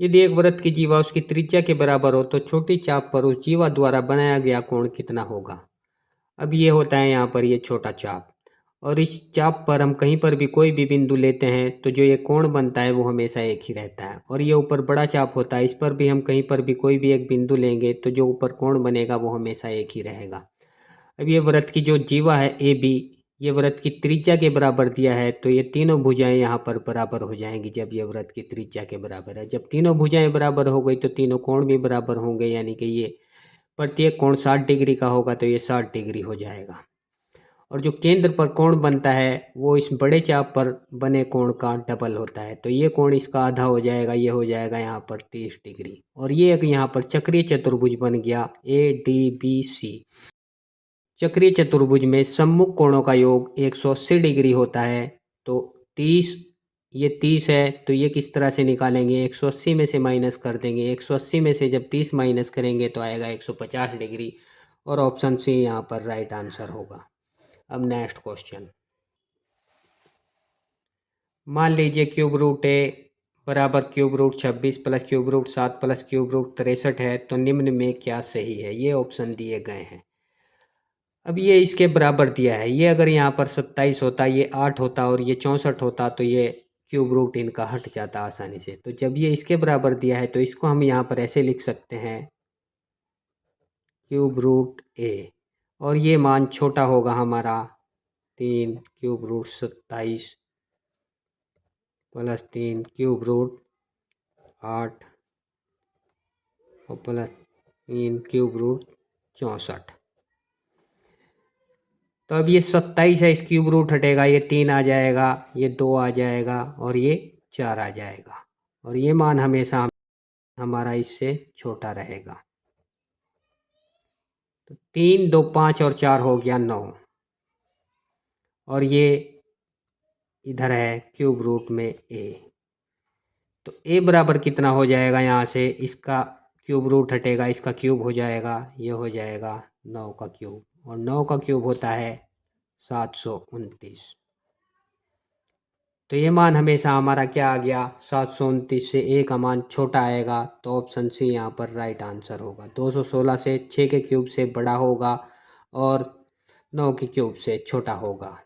यदि एक वृत्त की जीवा उसकी त्रिज्या के बराबर हो तो छोटी चाप पर उस जीवा द्वारा बनाया गया कोण कितना होगा। अब ये होता है यहाँ पर ये छोटा चाप, और इस चाप पर हम कहीं पर भी कोई भी बिंदु लेते हैं तो जो ये कोण बनता है वो हमेशा एक ही रहता है। और ये ऊपर बड़ा चाप होता है, इस पर भी हम कहीं पर भी कोई भी एक बिंदु लेंगे तो जो ऊपर कोण बनेगा वो हमेशा एक ही रहेगा। अब ये वृत्त की जो जीवा है ए बी, ये वृत्त की त्रिज्या के बराबर दिया है, तो ये तीनों भुजाएं यहाँ पर बराबर हो जाएंगी जब ये वृत्त की त्रिज्या के बराबर है। जब तीनों भुजाएं बराबर हो गई तो तीनों कोण भी बराबर होंगे, यानी कि ये प्रत्येक कोण 60 डिग्री का होगा तो ये 60 डिग्री हो जाएगा। और जो केंद्र पर कोण बनता है वो इस बड़े चाप पर बने कोण का डबल होता है, तो ये कोण इसका आधा हो जाएगा, ये हो जाएगा यहाँ पर 30 डिग्री। और ये एक यहाँ पर चक्रीय चतुर्भुज बन गया ADBC। चक्रीय चतुर्भुज में सम्मुख कोणों का योग 180 डिग्री होता है। तो 30, ये 30 है तो ये किस तरह से निकालेंगे, 180 में से माइनस कर देंगे। 180 में से जब 30 माइनस करेंगे तो आएगा 150 डिग्री, और ऑप्शन सी यहाँ पर राइट आंसर होगा। अब नेक्स्ट क्वेश्चन, मान लीजिए क्यूब रूट ए बराबर cube root 26 plus cube root 7 plus cube root 63 है, तो निम्न में क्या सही है। ये ऑप्शन दिए गए हैं। अब ये इसके बराबर दिया है, ये अगर यहाँ पर 27 होता, ये 8 होता और ये 64 होता तो ये क्यूब रूट इनका हट जाता आसानी से। तो जब ये इसके बराबर दिया है तो इसको हम यहाँ पर ऐसे लिख सकते हैं क्यूब रूट ए, और ये मान छोटा होगा हमारा 3 cube root 27 plus 3 cube root 8 और प्लस 3 क्यूब रूट 64। तो अब ये 27 है, इस क्यूब रूट हटेगा, ये 3 आ जाएगा, ये 2 आ जाएगा और ये 4 आ जाएगा, और ये मान हमेशा हमारा इससे छोटा रहेगा। तो 3 2 5 और 4 हो गया 9, और ये इधर है क्यूब रूट में ए। तो ए बराबर कितना हो जाएगा, यहाँ से इसका क्यूब रूट हटेगा, इसका क्यूब हो जाएगा, ये हो जाएगा 9 का क्यूब, और 9 का क्यूब होता है 729। तो ये मान हमेशा हमारा क्या आ गया, 729 से ए का मान छोटा आएगा, तो ऑप्शन सी यहाँ पर राइट आंसर होगा। 216 से 6 के क्यूब से बड़ा होगा और 9 के क्यूब से छोटा होगा।